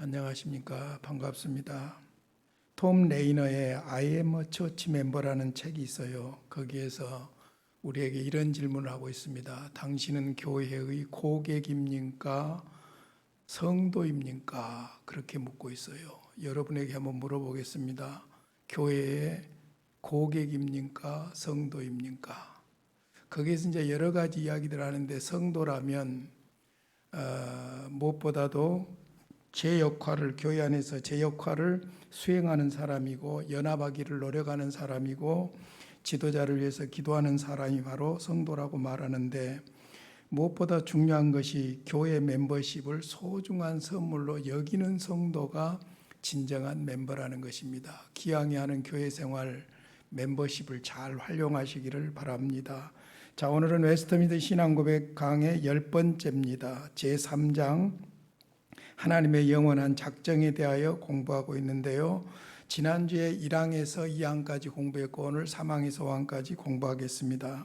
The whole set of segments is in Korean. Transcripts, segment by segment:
안녕하십니까. 반갑습니다. 톰 레이너의 I am a church member라는 책이 있어요. 거기에서 우리에게 이런 질문을 하고 있습니다. 당신은 교회의 고객입니까? 성도입니까? 그렇게 묻고 있어요. 여러분에게 한번 물어보겠습니다. 교회의 고객입니까? 성도입니까? 거기에서 이제 여러 가지 이야기들 하는데, 성도라면 무엇보다도 교회 안에서 제 역할을 수행하는 사람이고, 연합하기를 노력하는 사람이고, 지도자를 위해서 기도하는 사람이 바로 성도라고 말하는데, 무엇보다 중요한 것이 교회 멤버십을 소중한 선물로 여기는 성도가 진정한 멤버라는 것입니다. 기왕에 하는 교회 생활 멤버십을 잘 활용하시기를 바랍니다. 자, 오늘은 웨스트민스터 신앙고백 강의 10번째입니다. 제3장 하나님의 영원한 작정에 대하여 공부하고 있는데요. 지난주에 1항에서 2항까지 공부했고, 오늘 3항에서 5항까지 공부하겠습니다.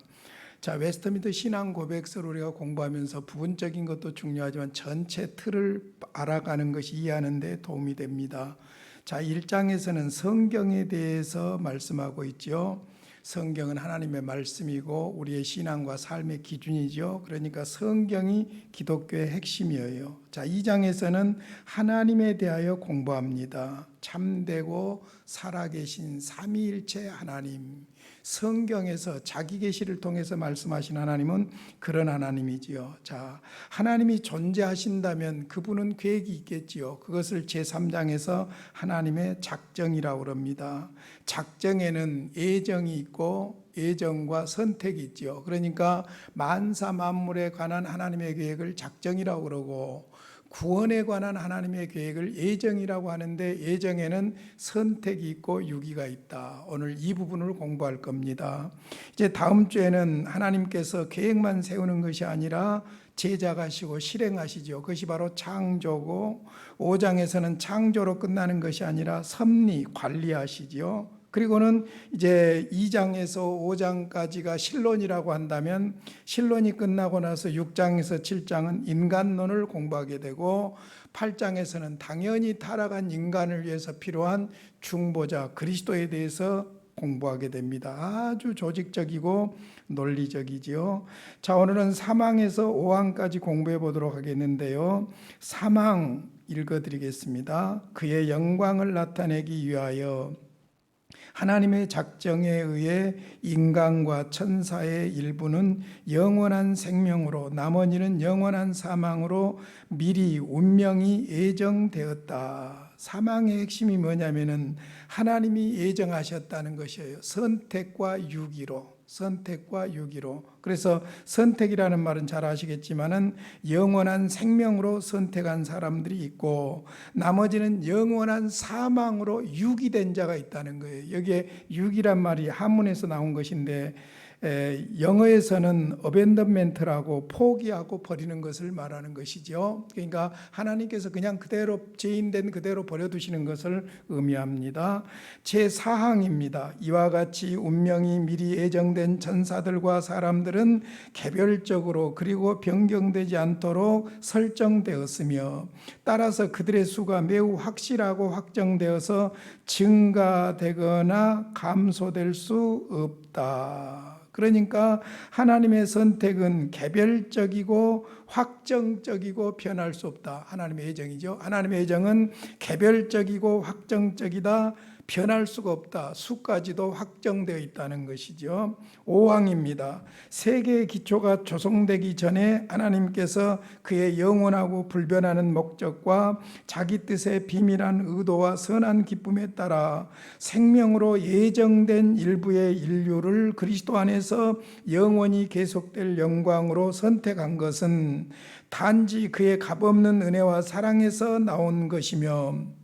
자, 웨스트민스터 신앙고백서를 우리가 공부하면서 부분적인 것도 중요하지만 전체 틀을 알아가는 것이 이해하는 데 도움이 됩니다. 자, 1장에서는 성경에 대해서 말씀하고 있죠. 성경은 하나님의 말씀이고 우리의 신앙과 삶의 기준이죠. 그러니까 성경이 기독교의 핵심이에요. 자, 2장에서는 하나님에 대하여 공부합니다. 참되고 살아계신 삼위일체 하나님, 성경에서 자기 계시를 통해서 말씀하신 하나님은 그런 하나님이지요. 자, 하나님이 존재하신다면 그분은 계획이 있겠지요. 그것을 제3장에서 하나님의 작정이라고 합니다. 작정에는 예정이 있고 예정과 선택이 있죠. 그러니까 만사 만물에 관한 하나님의 계획을 작정이라고 그러고, 구원에 관한 하나님의 계획을 예정이라고 하는데, 예정에는 선택이 있고 유기가 있다. 오늘 이 부분을 공부할 겁니다. 이제 다음 주에는 하나님께서 계획만 세우는 것이 아니라 제작하시고 실행하시죠. 그것이 바로 창조고, 5장에서는 창조로 끝나는 것이 아니라 섭리, 관리하시죠. 그리고는 이제 2장에서 5장까지가 신론이라고 한다면, 신론이 끝나고 나서 6장에서 7장은 인간론을 공부하게 되고, 8장에서는 당연히 타락한 인간을 위해서 필요한 중보자 그리스도에 대해서 공부하게 됩니다. 아주 조직적이고 논리적이지요. 자, 오늘은 3항에서 5항까지 공부해 보도록 하겠는데요. 3항 읽어드리겠습니다. 그의 영광을 나타내기 위하여 하나님의 작정에 의해 인간과 천사의 일부는 영원한 생명으로, 나머지는 영원한 사망으로 미리 운명이 예정되었다. 사망의 핵심이 뭐냐면은 하나님이 예정하셨다는 것이에요. 선택과 유기로. 그래서 선택이라는 말은 잘 아시겠지만은 영원한 생명으로 선택한 사람들이 있고, 나머지는 영원한 사망으로 유기된 자가 있다는 거예요. 여기에 유기란 말이 한문에서 나온 것인데, 영어에서는 어벤던멘트라고 포기하고 버리는 것을 말하는 것이죠. 그러니까 하나님께서 그냥 그대로 죄인된 그대로 버려두시는 것을 의미합니다. 제4항입니다. 이와 같이 운명이 미리 예정된 천사들과 사람들은 개별적으로 그리고 변경되지 않도록 설정되었으며, 따라서 그들의 수가 매우 확실하고 확정되어서 증가되거나 감소될 수 없다. 그러니까 하나님의 선택은 개별적이고 확정적이고 변할 수 없다. 하나님의 예정이죠. 하나님의 예정은 개별적이고 확정적이다. 변할 수가 없다. 수까지도 확정되어 있다는 것이죠. 5항입니다. 세계의 기초가 조성되기 전에 하나님께서 그의 영원하고 불변하는 목적과 자기 뜻의 비밀한 의도와 선한 기쁨에 따라 생명으로 예정된 일부의 인류를 그리스도 안에서 영원히 계속될 영광으로 선택한 것은 단지 그의 값없는 은혜와 사랑에서 나온 것이며,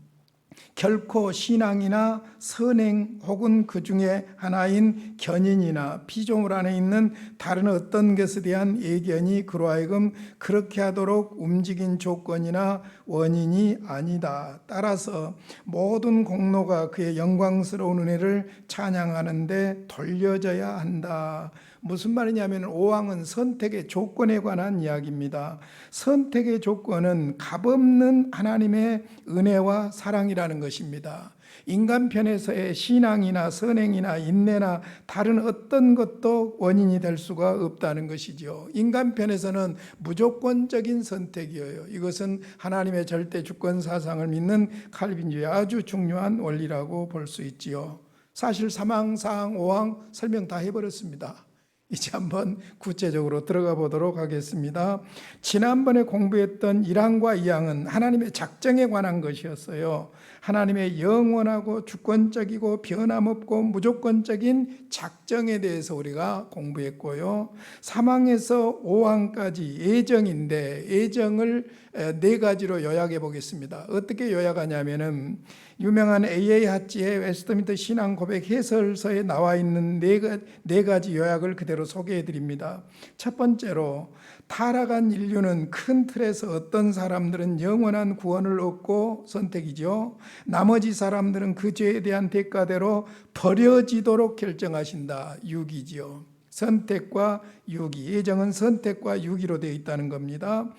결코 신앙이나 선행 혹은 그 중에 하나인 견인이나 피조물 안에 있는 다른 어떤 것에 대한 예견이 그로 하여금 그렇게 하도록 움직인 조건이나 원인이 아니다. 따라서 모든 공로가 그의 영광스러운 은혜를 찬양하는데 돌려져야 한다. 무슨 말이냐면 5항은 선택의 조건에 관한 이야기입니다. 선택의 조건은 값없는 하나님의 은혜와 사랑이라는 것입니다. 인간 편에서의 신앙이나 선행이나 인내나 다른 어떤 것도 원인이 될 수가 없다는 것이죠. 인간 편에서는 무조건적인 선택이에요. 이것은 하나님의 절대 주권 사상을 믿는 칼빈주의 아주 중요한 원리라고 볼 수 있지요. 사실 3항, 4항, 5항 설명 다 해버렸습니다. 이제 한번 구체적으로 들어가 보도록 하겠습니다. 지난번에 공부했던 1항과 2항은 하나님의 작정에 관한 것이었어요. 하나님의 영원하고 주권적이고 변함없고 무조건적인 작정에 대해서 우리가 공부했고요. 3항에서 5항까지 예정인데 예정을 4가지로 요약해 보겠습니다. 어떻게 요약하냐면은 유명한 A.A. 하치의 웨스트민스터 신앙 고백 해설서에 나와 있는 네 가지 요약을 그대로 소개해 드립니다. 첫 번째로 타락한 인류는 큰 틀에서 어떤 사람들은 영원한 구원을 얻고 선택이죠. 나머지 사람들은 그 죄에 대한 대가대로 버려지도록 결정하신다. 유기지요. 선택과 유기, 예정은 선택과 유기로 되어 있다는 겁니다.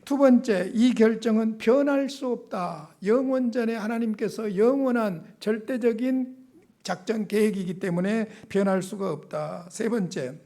두 번째, 이 결정은 변할 수 없다. 영원전에 하나님께서 영원한 절대적인 작전 계획이기 때문에 변할 수가 없다. 세 번째,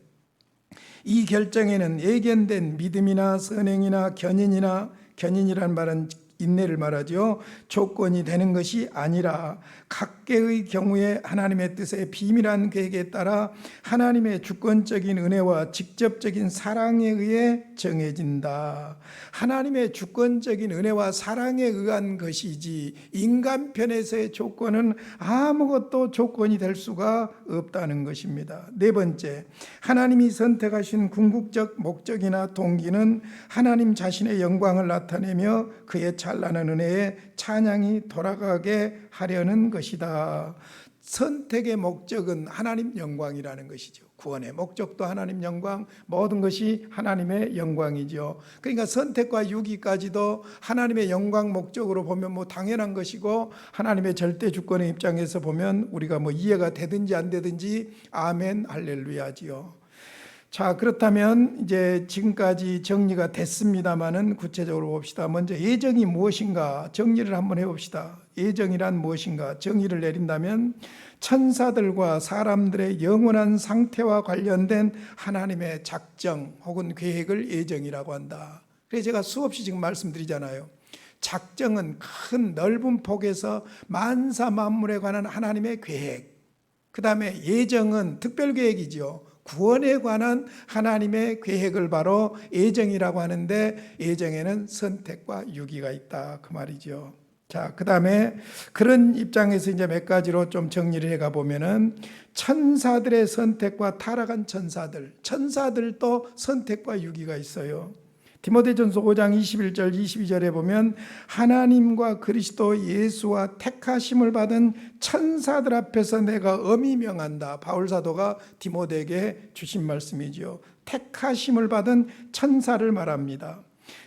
이 결정에는 예견된 믿음이나 선행이나 견인이라는 말은 인내를 말하죠. 조건이 되는 것이 아니라 각계의 경우에 하나님의 뜻의 비밀한 계획에 따라 하나님의 주권적인 은혜와 직접적인 사랑에 의해 정해진다. 하나님의 주권적인 은혜와 사랑에 의한 것이지 인간 편에서의 조건은 아무것도 조건이 될 수가 없다는 것입니다. 네 번째, 하나님이 선택하신 궁극적 목적이나 동기는 하나님 자신의 영광을 나타내며 그의 찬란한 은혜에 찬양이 돌아가게 하려는 것이다. 선택의 목적은 하나님 영광이라는 것이죠. 구원의 목적도 하나님 영광, 모든 것이 하나님의 영광이죠. 그러니까 선택과 유기까지도 하나님의 영광 목적으로 보면 당연한 것이고, 하나님의 절대 주권의 입장에서 보면 우리가 이해가 되든지 안 되든지 아멘 할렐루야지요. 자, 그렇다면 이제 지금까지 정리가 됐습니다만은 구체적으로 봅시다. 먼저 예정이 무엇인가 정리를 한번 해봅시다. 예정이란 무엇인가 정의를 내린다면 천사들과 사람들의 영원한 상태와 관련된 하나님의 작정 혹은 계획을 예정이라고 한다. 그래서 제가 수없이 지금 말씀드리잖아요. 작정은 큰 넓은 폭에서 만사 만물에 관한 하나님의 계획, 그 다음에 예정은 특별계획이죠. 구원에 관한 하나님의 계획을 바로 예정이라고 하는데, 예정에는 선택과 유기가 있다 그 말이죠. 자, 그 다음에 그런 입장에서 이제 몇 가지로 좀 정리를 해가 보면은 천사들의 선택과 타락한 천사들도 선택과 유기가 있어요. 디모데전서 5장 21절 22절에 보면 하나님과 그리스도 예수와 택하심을 받은 천사들 앞에서 내가 엄히 명한다. 바울 사도가 디모데에게 주신 말씀이죠. 택하심을 받은 천사를 말합니다.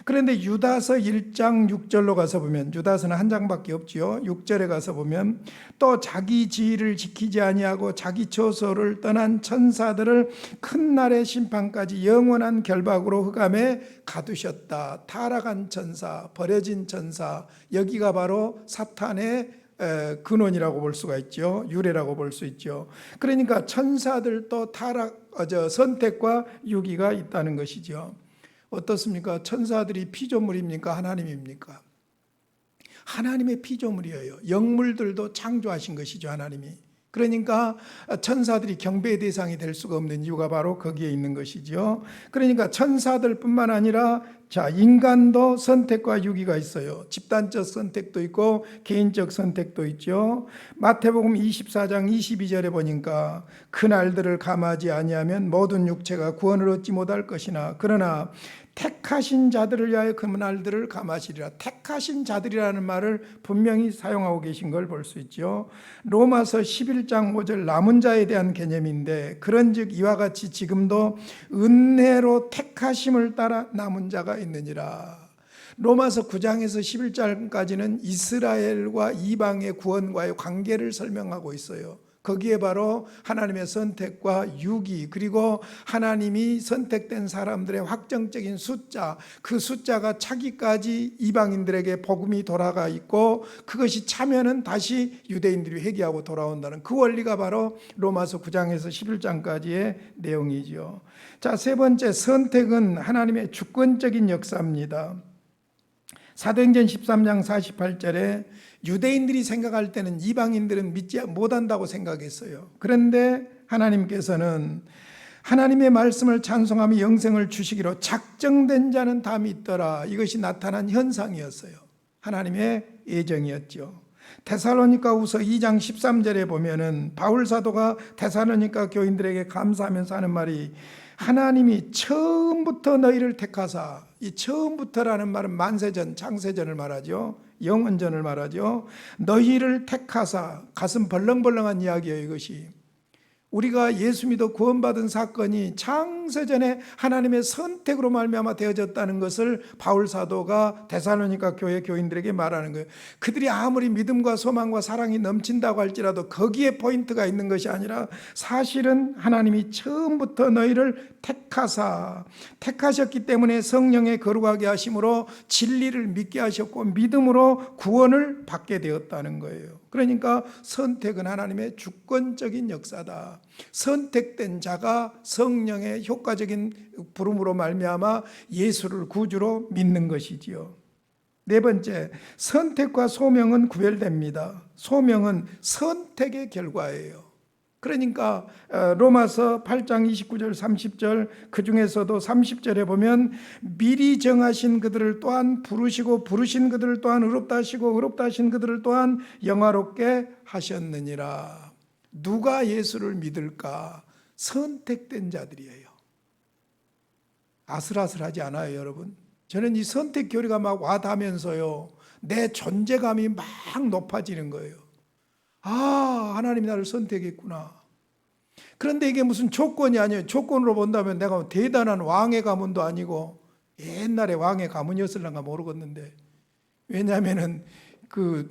그런데 유다서 1장 6절로 가서 보면, 유다서는 한 장밖에 없지요. 6절에 가서 보면 또 자기 지위를 지키지 아니하고 자기 처소를 떠난 천사들을 큰 날의 심판까지 영원한 결박으로 흑암에 가두셨다. 타락한 천사, 버려진 천사, 여기가 바로 사탄의 근원이라고 볼 수가 있죠. 유래라고 볼 수 있죠. 그러니까 천사들도 선택과 유기가 있다는 것이죠. 어떻습니까? 천사들이 피조물입니까? 하나님입니까? 하나님의 피조물이에요. 영물들도 창조하신 것이죠, 하나님이. 그러니까 천사들이 경배의 대상이 될 수가 없는 이유가 바로 거기에 있는 것이죠. 그러니까 천사들뿐만 아니라 인간도 선택과 유기가 있어요. 집단적 선택도 있고 개인적 선택도 있죠. 마태복음 24장 22절에 보니까 그 날들을 감하지 아니하면 모든 육체가 구원을 얻지 못할 것이나 그러나 택하신 자들을 위하여 그 날들을 감하시리라. 택하신 자들이라는 말을 분명히 사용하고 계신 걸 볼 수 있죠. 로마서 11장 5절 남은 자에 대한 개념인데, 그런즉 이와 같이 지금도 은혜로 택하심을 따라 남은 자가 있느니라. 로마서 9장에서 11장까지는 이스라엘과 이방의 구원과의 관계를 설명하고 있어요. 거기에 바로 하나님의 선택과 유기, 그리고 하나님이 선택된 사람들의 확정적인 숫자, 그 숫자가 차기까지 이방인들에게 복음이 돌아가 있고 그것이 차면은 다시 유대인들이 회개하고 돌아온다는 그 원리가 바로 로마서 9장에서 11장까지의 내용이죠. 자, 세 번째, 선택은 하나님의 주권적인 역사입니다. 사도행전 13장 48절에 유대인들이 생각할 때는 이방인들은 믿지 못한다고 생각했어요. 그런데 하나님께서는 하나님의 말씀을 찬송하며 영생을 주시기로 작정된 자는 다 믿더라. 이것이 나타난 현상이었어요. 하나님의 예정이었죠. 데살로니가후서 2장 13절에 보면은 바울 사도가 데살로니가 교인들에게 감사하면서 하는 말이 하나님이 처음부터 너희를 택하사, 이 처음부터라는 말은 만세전, 창세전을 말하죠. 영원전을 말하죠. 너희를 택하사, 가슴 벌렁벌렁한 이야기예요. 이것이 우리가 예수 믿어 구원받은 사건이 창세전에 하나님의 선택으로 말미암아 되어졌다는 것을 바울 사도가 데살로니가 교회 교인들에게 말하는 거예요. 그들이 아무리 믿음과 소망과 사랑이 넘친다고 할지라도 거기에 포인트가 있는 것이 아니라 사실은 하나님이 처음부터 너희를 택하셨기 때문에 성령의 거룩하게 하심으로 진리를 믿게 하셨고 믿음으로 구원을 받게 되었다는 거예요. 그러니까 선택은 하나님의 주권적인 역사다. 선택된 자가 성령의 효과적인 부름으로 말미암아 예수를 구주로 믿는 것이지요. 네 번째, 선택과 소명은 구별됩니다. 소명은 선택의 결과예요. 그러니까 로마서 8장 29절 30절 그 중에서도 30절에 보면 미리 정하신 그들을 또한 부르시고 부르신 그들을 또한 의롭다 하시고 의롭다 하신 그들을 또한 영화롭게 하셨느니라. 누가 예수를 믿을까? 선택된 자들이에요. 아슬아슬하지 않아요, 여러분. 저는 이 선택 교리가 막 와닿으면서요, 내 존재감이 막 높아지는 거예요. 아, 하나님이 나를 선택했구나. 그런데 이게 무슨 조건이 아니에요. 조건으로 본다면 내가 대단한 왕의 가문도 아니고 옛날에 왕의 가문이었을런가 모르겠는데, 왜냐하면은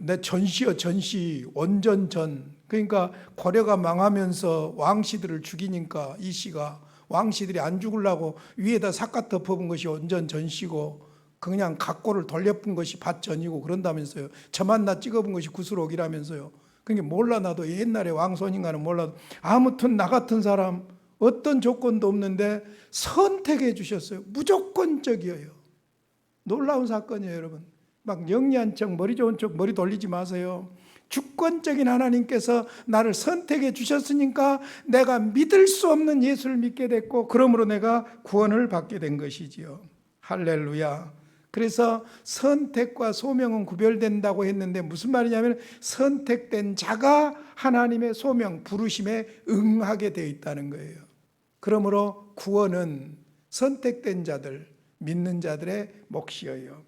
내 전시요, 전시 원전 전. 그러니까 고려가 망하면서 왕씨들을 죽이니까 이 씨가 왕씨들이 안 죽으려고 위에다 삿갓 덮어본 것이 원전 전시고 그냥 각고를 돌려본 것이 밭전이고 그런다면서요. 저만 나 찍어본 것이 구슬옥이라면서요. 그러니까 몰라, 나도 옛날에 왕손인가는 몰라도 아무튼 나 같은 사람 어떤 조건도 없는데 선택해 주셨어요. 무조건적이에요. 놀라운 사건이에요, 여러분. 막 영리한 척, 머리 좋은 척 머리 돌리지 마세요. 주권적인 하나님께서 나를 선택해 주셨으니까 내가 믿을 수 없는 예수를 믿게 됐고 그러므로 내가 구원을 받게 된 것이지요. 할렐루야. 그래서 선택과 소명은 구별된다고 했는데 무슨 말이냐면 선택된 자가 하나님의 소명, 부르심에 응하게 되어 있다는 거예요. 그러므로 구원은 선택된 자들, 믿는 자들의 몫이에요.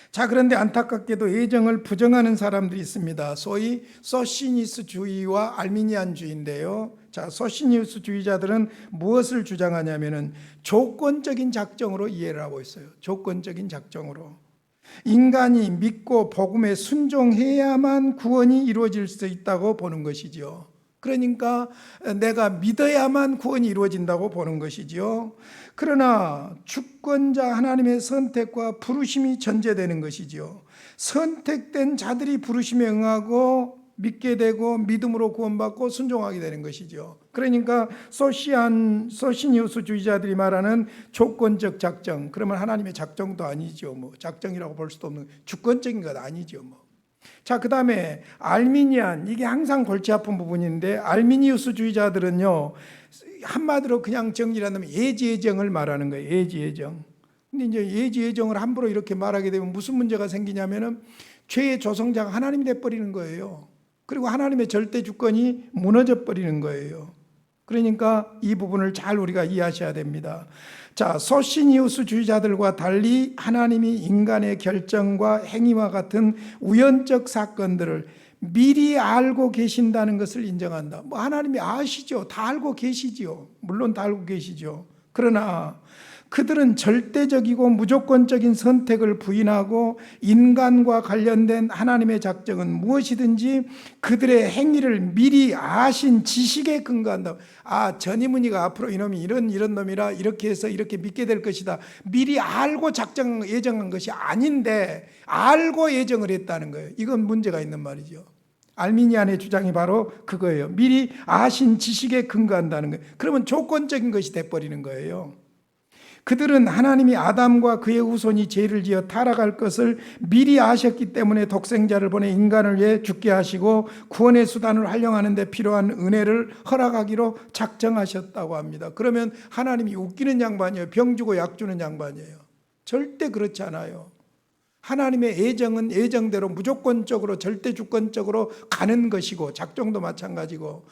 자, 그런데 안타깝게도 예정을 부정하는 사람들이 있습니다. 소위 소시니스주의와 알미니안주의인데요. 자, 소시니스주의자들은 무엇을 주장하냐면은 조건적인 작정으로 이해를 하고 있어요. 조건적인 작정으로. 인간이 믿고 복음에 순종해야만 구원이 이루어질 수 있다고 보는 것이죠. 그러니까 내가 믿어야만 구원이 이루어진다고 보는 것이죠. 그러나 주권자 하나님의 선택과 부르심이 전제되는 것이죠. 선택된 자들이 부르심에 응하고 믿게 되고 믿음으로 구원받고 순종하게 되는 것이죠. 그러니까 소시니우스주의자들이 말하는 조건적 작정, 그러면 하나님의 작정도 아니죠. 작정이라고 볼 수도 없는 주권적인 것 아니죠. 자, 그 다음에 알미니안, 이게 항상 골치 아픈 부분인데 알미니우스주의자들은요, 한마디로 그냥 정리를 한다면 예지예정을 말하는 거예요. 예지예정. 근데 이제 예지예정을 함부로 이렇게 말하게 되면 무슨 문제가 생기냐면은 죄의 조성자가 하나님이 돼버리는 거예요. 그리고 하나님의 절대 주권이 무너져 버리는 거예요. 그러니까 이 부분을 잘 우리가 이해하셔야 됩니다. 자, 소시니우스주의자들과 달리 하나님이 인간의 결정과 행위와 같은 우연적 사건들을 미리 알고 계신다는 것을 인정한다. 하나님이 아시죠. 다 알고 계시죠. 물론 다 알고 계시죠. 그러나 그들은 절대적이고 무조건적인 선택을 부인하고 인간과 관련된 하나님의 작정은 무엇이든지 그들의 행위를 미리 아신 지식에 근거한다. 저 니문이가 앞으로 이놈이 이런 놈이라 이렇게 해서 이렇게 믿게 될 것이다. 미리 알고 예정한 것이 아닌데 알고 예정을 했다는 거예요. 이건 문제가 있는 말이죠. 알미니안의 주장이 바로 그거예요. 미리 아신 지식에 근거한다는 거예요. 그러면 조건적인 것이 돼버리는 거예요. 그들은 하나님이 아담과 그의 후손이 죄를 지어 타락할 것을 미리 아셨기 때문에 독생자를 보내 인간을 위해 죽게 하시고 구원의 수단을 활용하는 데 필요한 은혜를 허락하기로 작정하셨다고 합니다. 그러면 하나님이 웃기는 양반이에요? 병 주고 약 주는 양반이에요? 절대 그렇지 않아요. 하나님의 예정은 예정대로 무조건적으로 절대주권적으로 가는 것이고 작정도 마찬가지고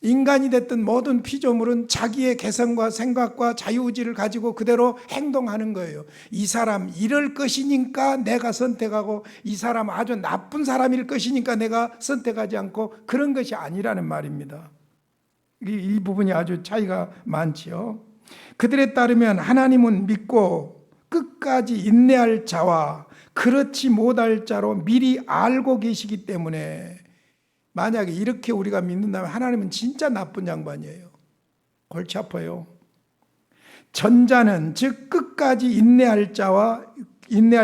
인간이 됐든 모든 피조물은 자기의 개성과 생각과 자유의지를 가지고 그대로 행동하는 거예요. 이 사람 이럴 것이니까 내가 선택하고 이 사람 아주 나쁜 사람일 것이니까 내가 선택하지 않고 그런 것이 아니라는 말입니다. 이 부분이 아주 차이가 많지요. 그들에 따르면 하나님은 믿고 끝까지 인내할 자와 그렇지 못할 자로 미리 알고 계시기 때문에 만약에 이렇게 우리가 믿는다면 하나님은 진짜 나쁜 양반이에요. 골치 아파요. 전자는 즉 끝까지 인내할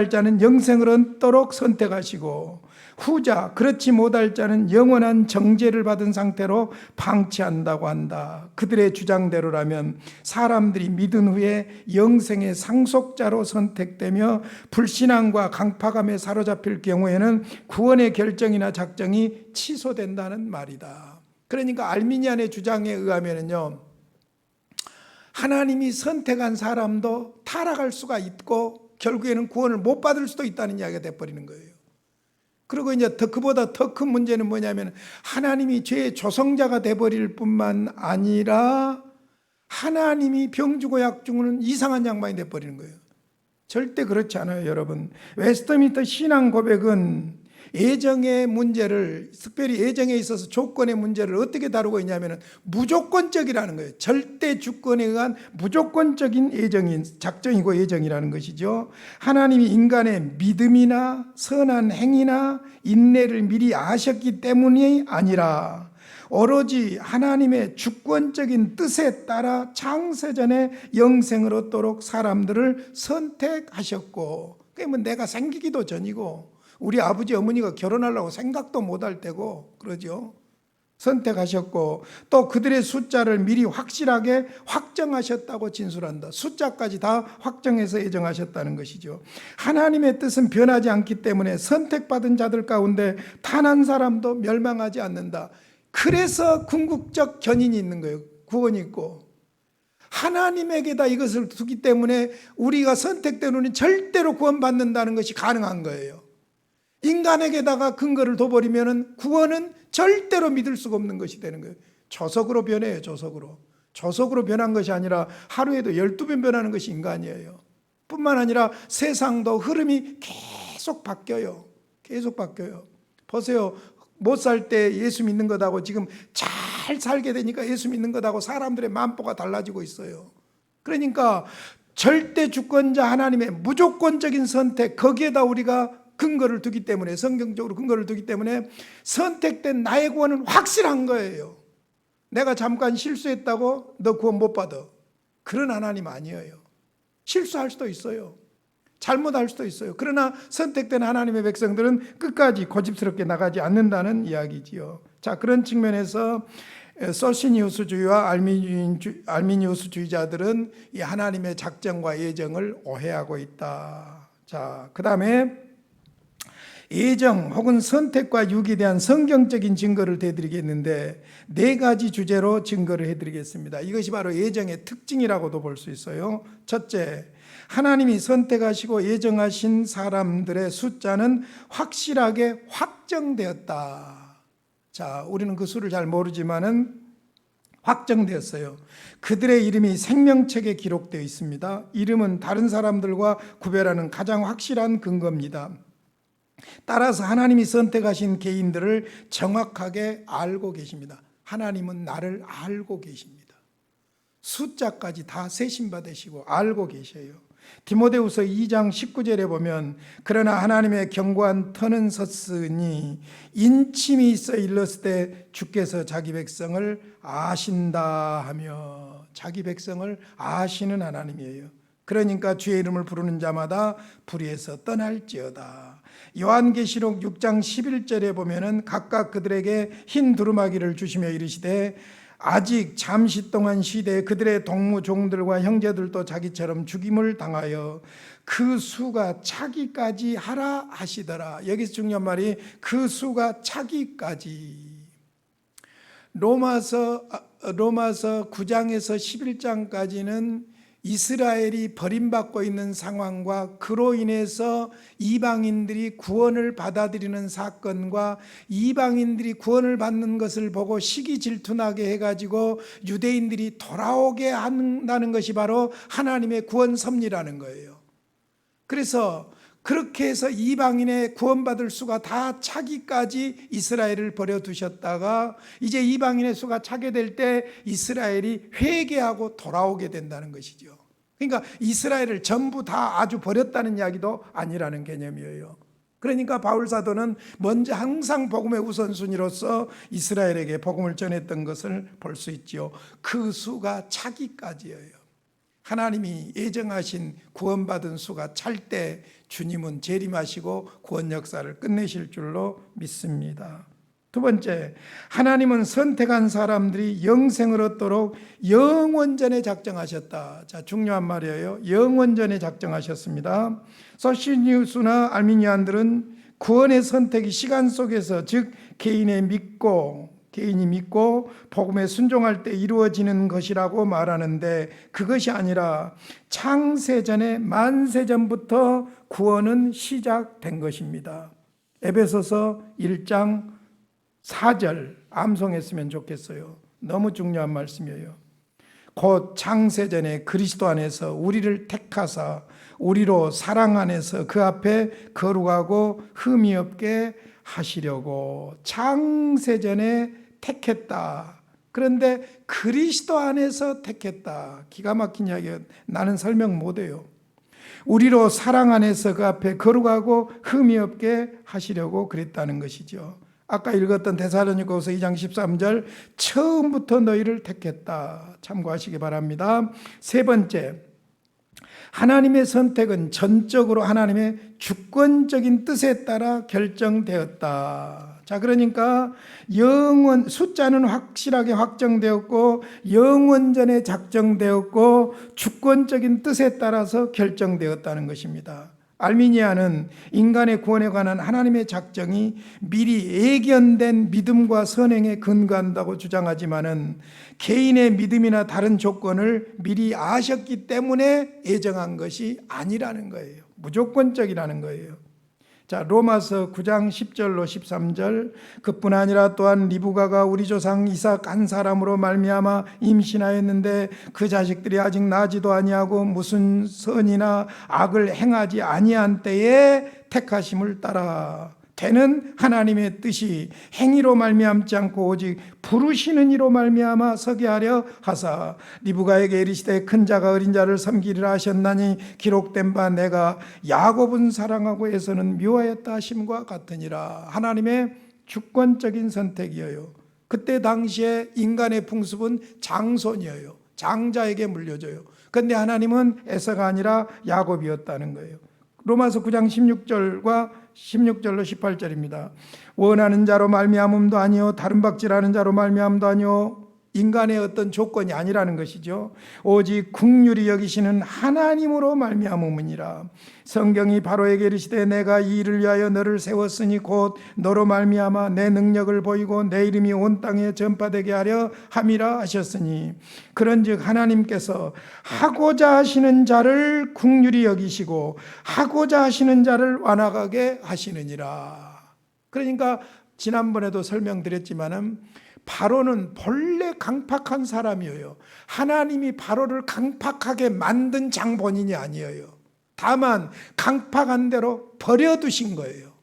자는 영생을 얻도록 선택하시고 후자 그렇지 못할 자는 영원한 정죄를 받은 상태로 방치한다고 한다. 그들의 주장대로라면 사람들이 믿은 후에 영생의 상속자로 선택되며 불신앙과 강파감에 사로잡힐 경우에는 구원의 결정이나 작정이 취소된다는 말이다. 그러니까 알미니안의 주장에 의하면요, 하나님이 선택한 사람도 타락할 수가 있고 결국에는 구원을 못 받을 수도 있다는 이야기가 돼버리는 거예요. 그리고 이제 그보다 더 큰 문제는 뭐냐면 하나님이 죄의 조성자가 돼버릴 뿐만 아니라 하나님이 병주고 약주는 이상한 양반이 돼버리는 거예요. 절대 그렇지 않아요, 여러분. 웨스트민스터 신앙 고백은 예정의 문제를, 특별히 예정에 있어서 조건의 문제를 어떻게 다루고 있냐면 무조건적이라는 거예요. 절대 주권에 의한 무조건적인 예정인 작정이고 예정이라는 것이죠. 하나님이 인간의 믿음이나 선한 행위나 인내를 미리 아셨기 때문이 아니라 오로지 하나님의 주권적인 뜻에 따라 창세전에 영생을 얻도록 사람들을 선택하셨고, 그러면 내가 생기기도 전이고 우리 아버지 어머니가 결혼하려고 생각도 못할 때고 그러죠. 선택하셨고 또 그들의 숫자를 미리 확실하게 확정하셨다고 진술한다. 숫자까지 다 확정해서 예정하셨다는 것이죠. 하나님의 뜻은 변하지 않기 때문에 선택받은 자들 가운데 단 한 사람도 멸망하지 않는다. 그래서 궁극적 견인이 있는 거예요. 구원이 있고 하나님에게다 이것을 두기 때문에 우리가 선택되는 절대로 구원받는다는 것이 가능한 거예요. 인간에게다가 근거를 둬버리면 구원은 절대로 믿을 수가 없는 것이 되는 거예요. 조석으로 변해요. 조석으로 변한 것이 아니라 하루에도 12번 변하는 것이 인간이에요. 뿐만 아니라 세상도 흐름이 계속 바뀌어요. 보세요. 못 살 때 예수 믿는 것하고 지금 잘 살게 되니까 예수 믿는 것하고 사람들의 만보가 달라지고 있어요. 그러니까 절대 주권자 하나님의 무조건적인 선택, 거기에다 우리가 근거를 두기 때문에, 성경적으로 근거를 두기 때문에 선택된 나의 구원은 확실한 거예요. 내가 잠깐 실수했다고 너 구원 못 받아. 그런 하나님 아니에요. 실수할 수도 있어요. 잘못할 수도 있어요. 그러나 선택된 하나님의 백성들은 끝까지 고집스럽게 나가지 않는다는 이야기지요. 자, 그런 측면에서 소시니우스주의와 알미니우스주의자들은 이 하나님의 작정과 예정을 오해하고 있다. 자, 그 다음에 예정 혹은 선택과 유기에 대한 성경적인 증거를 대드리겠는데 4가지 주제로 증거를 해드리겠습니다. 이것이 바로 예정의 특징이라고도 볼 수 있어요. 첫째, 하나님이 선택하시고 예정하신 사람들의 숫자는 확실하게 확정되었다. 자, 우리는 그 수를 잘 모르지만은 확정되었어요. 그들의 이름이 생명책에 기록되어 있습니다. 이름은 다른 사람들과 구별하는 가장 확실한 근거입니다. 따라서 하나님이 선택하신 개인들을 정확하게 알고 계십니다. 하나님은 나를 알고 계십니다. 숫자까지 다 세심받으시고 알고 계셔요. 디모데후서 2장 19절에 보면 그러나 하나님의 견고한 터는 섰으니 인침이 있어 일렀을 때 주께서 자기 백성을 아신다 하며, 자기 백성을 아시는 하나님이에요. 그러니까 주의 이름을 부르는 자마다 불의에서 떠날지어다. 요한계시록 6장 11절에 보면은 각각 그들에게 흰 두루마기를 주시며 이르시되 아직 잠시 동안 쉬되 그들의 동무 종들과 형제들도 자기처럼 죽임을 당하여 그 수가 차기까지 하라 하시더라. 여기서 중요한 말이 그 수가 차기까지. 로마서 9장에서 11장까지는 이스라엘이 버림받고 있는 상황과 그로 인해서 이방인들이 구원을 받아들이는 사건과 이방인들이 구원을 받는 것을 보고 시기 질투나게 해가지고 유대인들이 돌아오게 한다는 것이 바로 하나님의 구원 섭리라는 거예요. 그래서 그렇게 해서 이방인의 구원받을 수가 다 차기까지 이스라엘을 버려두셨다가 이제 이방인의 수가 차게 될 때 이스라엘이 회개하고 돌아오게 된다는 것이죠. 그러니까 이스라엘을 전부 다 아주 버렸다는 이야기도 아니라는 개념이에요. 그러니까 바울 사도는 먼저 항상 복음의 우선순위로서 이스라엘에게 복음을 전했던 것을 볼 수 있죠. 그 수가 차기까지예요. 하나님이 예정하신 구원받은 수가 찰 때 주님은 재림하시고 구원 역사를 끝내실 줄로 믿습니다. 두 번째, 하나님은 선택한 사람들이 영생을 얻도록 영원전에 작정하셨다. 자, 중요한 말이에요. 영원전에 작정하셨습니다. 소시니우스나 알미니안들은 구원의 선택이 시간 속에서, 즉 개인이 믿고 복음에 순종할 때 이루어지는 것이라고 말하는데 그것이 아니라 창세전에 만세전부터 구원은 시작된 것입니다. 에베소서 1장 4절 암송했으면 좋겠어요. 너무 중요한 말씀이에요. 곧 창세전에 그리스도 안에서 우리를 택하사 우리로 사랑 안에서 그 앞에 거룩하고 흠이 없게 하시려고. 창세전에 택했다. 그런데 그리스도 안에서 택했다. 기가 막힌 이야기예요. 나는 설명 못해요. 우리로 사랑 안에서 그 앞에 거룩하고 흠이 없게 하시려고 그랬다는 것이죠. 아까 읽었던 데살로니가후서 2장 13절 처음부터 너희를 택했다. 참고하시기 바랍니다. 세 번째, 하나님의 선택은 전적으로 하나님의 주권적인 뜻에 따라 결정되었다. 자, 그러니까 숫자는 확실하게 확정되었고 영원전에 작정되었고 주권적인 뜻에 따라서 결정되었다는 것입니다. 알미니아는 인간의 구원에 관한 하나님의 작정이 미리 예견된 믿음과 선행에 근거한다고 주장하지만은 개인의 믿음이나 다른 조건을 미리 아셨기 때문에 예정한 것이 아니라는 거예요. 무조건적이라는 거예요. 자, 로마서 9장 10절로 13절 그뿐 아니라 또한 리브가가 우리 조상 이삭 한 사람으로 말미암아 임신하였는데 그 자식들이 아직 나지도 아니하고 무슨 선이나 악을 행하지 아니한 때에 택하심을 따라 되는 하나님의 뜻이 행위로 말미암지 않고 오직 부르시는 이로 말미암아 서게 하려 하사 리브가에게 이르시되 큰 자가 어린 자를 섬기리라 하셨나니 기록된 바 내가 야곱은 사랑하고 에서는 미워하였다 하심과 같으니라. 하나님의 주권적인 선택이에요. 그때 당시에 인간의 풍습은 장손이에요. 장자에게 물려줘요. 그런데 하나님은 에서가 아니라 야곱이었다는 거예요. 로마서 9장 16절로 18절입니다. 원하는 자로 말미암음도 아니요 다른 박질하는 자로 말미암음도 아니요. 인간의 어떤 조건이 아니라는 것이죠. 오직 긍휼히 여기시는 하나님으로 말미암음이니라. 성경이 바로에게 이르시되 내가 이 일을 위하여 너를 세웠으니 곧 너로 말미암아 내 능력을 보이고 내 이름이 온 땅에 전파되게 하려 함이라 하셨으니 그런즉 하나님께서 하고자 하시는 자를 긍휼히 여기시고 하고자 하시는 자를 완악하게 하시느니라. 그러니까 지난번에도 설명드렸지만은 바로는 본래 강팍한 사람이에요. 하나님이 바로를 강팍하게 만든 장본인이 아니에요. 다만 강팍한 대로 버려두신 거예요.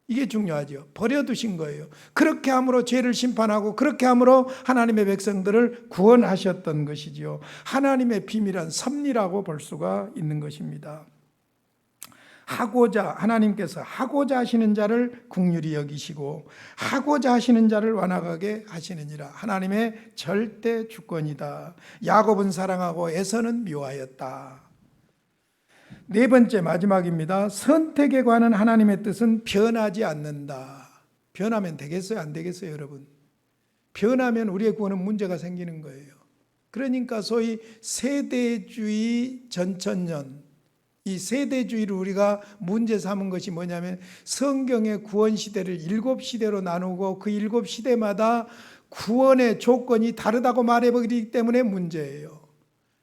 이게 중요하죠. 버려두신 거예요. 그렇게 함으로 죄를 심판하고 그렇게 함으로 하나님의 백성들을 구원하셨던 것이지요. 하나님의 비밀한 섭리라고 볼 수가 있는 것입니다. 하나님께서 하고자 하시는 자를 긍휼히 여기시고 하고자 하시는 자를 완악하게 하시느니라. 하나님의 절대 주권이다. 야곱은 사랑하고 에서는 미워하였다. 네 번째 마지막입니다. 선택에 관한 하나님의 뜻은 변하지 않는다. 변하면 되겠어요? 안 되겠어요, 여러분? 변하면 우리의 구원은 문제가 생기는 거예요. 그러니까 소위 세대주의 전천년, 이 세대주의를 우리가 문제 삼은 것이 뭐냐면 성경의 구원 시대를 7시대로 나누고 그 7시대마다 구원의 조건이 다르다고 말해버리기 때문에 문제예요.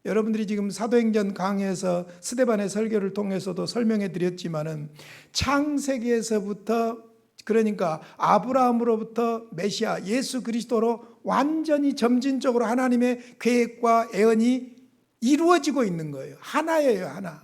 여러분들이 지금 사도행전 강의에서 스데반의 설교를 통해서도 설명해 드렸지만은 창세기에서부터, 그러니까 아브라함으로부터 메시아 예수 그리스도로 완전히 점진적으로 하나님의 계획과 애언이 이루어지고 있는 거예요. 하나예요, 하나.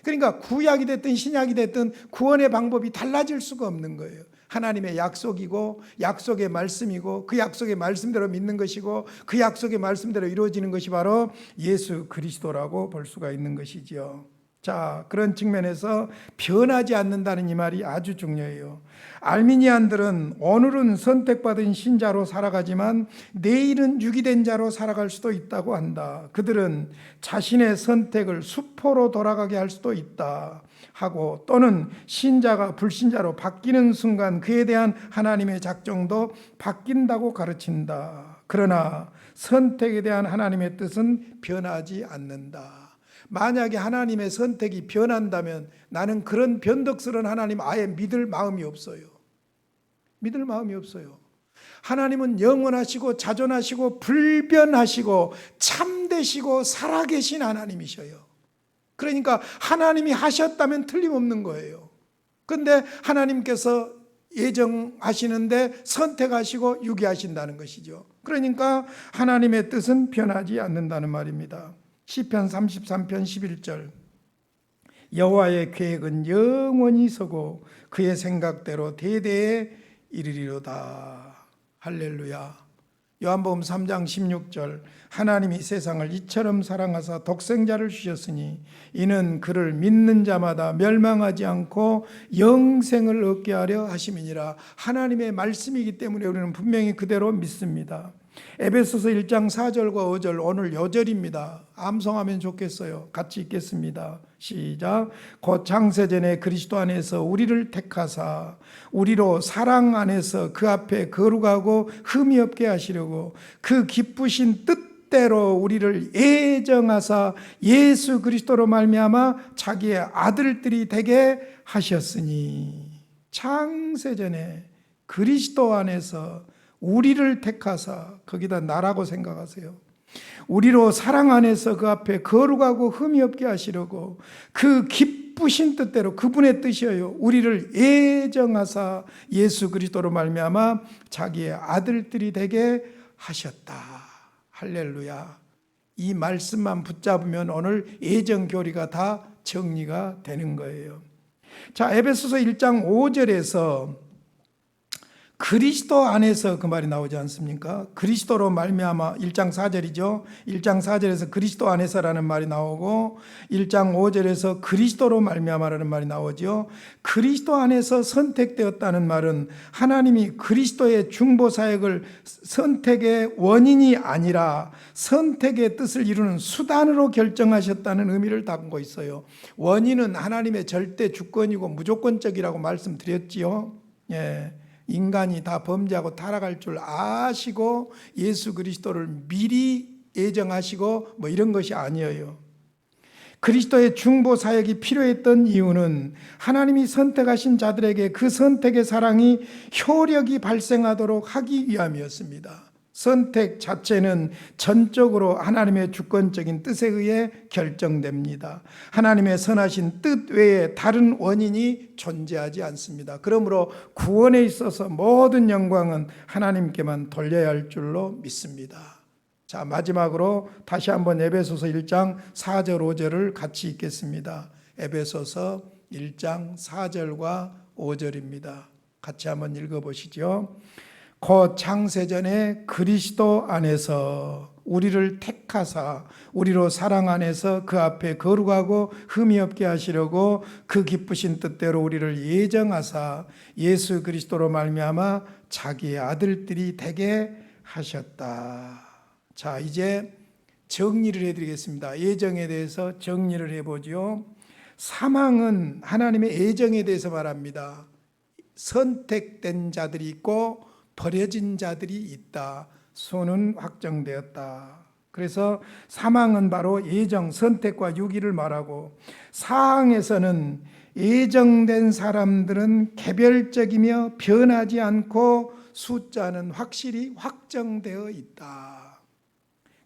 그러니까 구약이 됐든 신약이 됐든 구원의 방법이 달라질 수가 없는 거예요. 하나님의 약속이고 약속의 말씀이고 그 약속의 말씀대로 믿는 것이고 그 약속의 말씀대로 이루어지는 것이 바로 예수 그리스도라고 볼 수가 있는 것이지요. 자, 그런 측면에서 변하지 않는다는 이 말이 아주 중요해요. 알미니안들은 오늘은 선택받은 신자로 살아가지만 내일은 유기된 자로 살아갈 수도 있다고 한다. 그들은 자신의 선택을 수포로 돌아가게 할 수도 있다 하고, 또는 신자가 불신자로 바뀌는 순간 그에 대한 하나님의 작정도 바뀐다고 가르친다. 그러나 선택에 대한 하나님의 뜻은 변하지 않는다. 만약에 하나님의 선택이 변한다면 나는 그런 변덕스러운 하나님 아예 믿을 마음이 없어요. 믿을 마음이 없어요. 하나님은 영원하시고 자존하시고 불변하시고 참되시고 살아계신 하나님이셔요. 그러니까 하나님이 하셨다면 틀림없는 거예요. 그런데 하나님께서 예정하시는데 선택하시고 유기하신다는 것이죠. 그러니까 하나님의 뜻은 변하지 않는다는 말입니다. 시편 33편 11절, 여호와의 계획은 영원히 서고 그의 생각대로 대대에 이르리로다. 할렐루야. 요한복음 3장 16절, 하나님이 세상을 이처럼 사랑하사 독생자를 주셨으니 이는 그를 믿는 자마다 멸망하지 않고 영생을 얻게 하려 하심이니라. 하나님의 말씀이기 때문에 우리는 분명히 그대로 믿습니다. 에베소서 1장 4절과 5절, 오늘 요절입니다. 암송하면 좋겠어요. 같이 읽겠습니다. 시작. 곧 창세전에 그리스도 안에서 우리를 택하사 우리로 사랑 안에서 그 앞에 거룩하고 흠이 없게 하시려고 그 기쁘신 뜻대로 우리를 예정하사 예수 그리스도로 말미암아 자기의 아들들이 되게 하셨으니. 창세전에 그리스도 안에서 우리를 택하사, 거기다 나라고 생각하세요. 우리로 사랑 안에서 그 앞에 거룩하고 흠이 없게 하시려고 그 기쁘신 뜻대로, 그분의 뜻이에요. 우리를 예정하사 예수 그리스도로 말미암아 자기의 아들들이 되게 하셨다. 할렐루야. 이 말씀만 붙잡으면 오늘 예정 교리가 다 정리가 되는 거예요. 자, 에베소서 1장 5절에서 그리스도 안에서 그 말이 나오지 않습니까? 그리스도로 말미암아, 1장 4절이죠. 1장 4절에서 그리스도 안에서라는 말이 나오고 1장 5절에서 그리스도로 말미암아라는 말이 나오죠. 그리스도 안에서 선택되었다는 말은 하나님이 그리스도의 중보 사역을 선택의 원인이 아니라 선택의 뜻을 이루는 수단으로 결정하셨다는 의미를 담고 있어요. 원인은 하나님의 절대 주권이고 무조건적이라고 말씀드렸지요. 예. 인간이 다 범죄하고 타락할 줄 아시고 예수 그리스도를 미리 예정하시고 뭐 이런 것이 아니에요. 그리스도의 중보 사역이 필요했던 이유는 하나님이 선택하신 자들에게 그 선택의 사랑이 효력이 발생하도록 하기 위함이었습니다. 선택 자체는 전적으로 하나님의 주권적인 뜻에 의해 결정됩니다. 하나님의 선하신 뜻 외에 다른 원인이 존재하지 않습니다. 그러므로 구원에 있어서 모든 영광은 하나님께만 돌려야 할 줄로 믿습니다. 자, 마지막으로 다시 한번 에베소서 1장 4절 5절을 같이 읽겠습니다. 에베소서 1장 4절과 5절입니다. 같이 한번 읽어보시죠. 곧 창세전에 그리스도 안에서 우리를 택하사 우리로 사랑 안에서 그 앞에 거룩하고 흠이 없게 하시려고 그 기쁘신 뜻대로 우리를 예정하사 예수 그리스도로 말미암아 자기의 아들들이 되게 하셨다. 자, 이제 정리를 해드리겠습니다. 예정에 대해서 정리를 해보죠. 사망은 하나님의 예정에 대해서 말합니다. 선택된 자들이 있고 버려진 자들이 있다. 수는 확정되었다. 그래서 사망은 바로 예정, 선택과 유기를 말하고, 사항에서는 예정된 사람들은 개별적이며 변하지 않고 숫자는 확실히 확정되어 있다.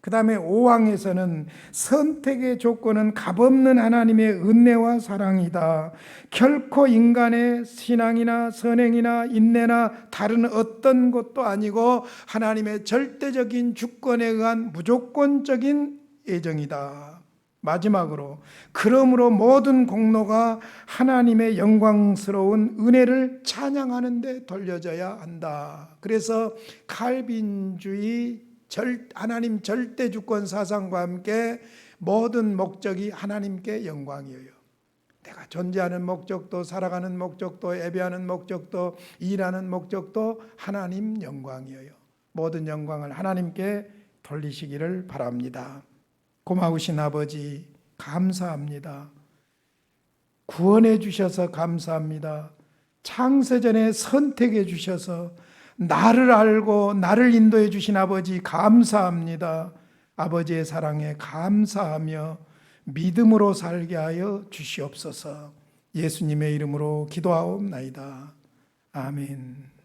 그 다음에 5항에서는 선택의 조건은 값없는 하나님의 은혜와 사랑이다. 결코 인간의 신앙이나 선행이나 인내나 다른 어떤 것도 아니고 하나님의 절대적인 주권에 의한 무조건적인 예정이다. 마지막으로, 그러므로 모든 공로가 하나님의 영광스러운 은혜를 찬양하는 데 돌려져야 한다. 그래서 칼빈주의 하나님 절대 주권 사상과 함께 모든 목적이 하나님께 영광이에요. 내가 존재하는 목적도, 살아가는 목적도, 예배하는 목적도, 일하는 목적도 하나님 영광이에요. 모든 영광을 하나님께 돌리시기를 바랍니다. 고마우신 아버지, 감사합니다. 구원해 주셔서 감사합니다. 창세전에 선택해 주셔서 나를 알고 나를 인도해 주신 아버지 감사합니다. 아버지의 사랑에 감사하며 믿음으로 살게 하여 주시옵소서. 예수님의 이름으로 기도하옵나이다. 아멘.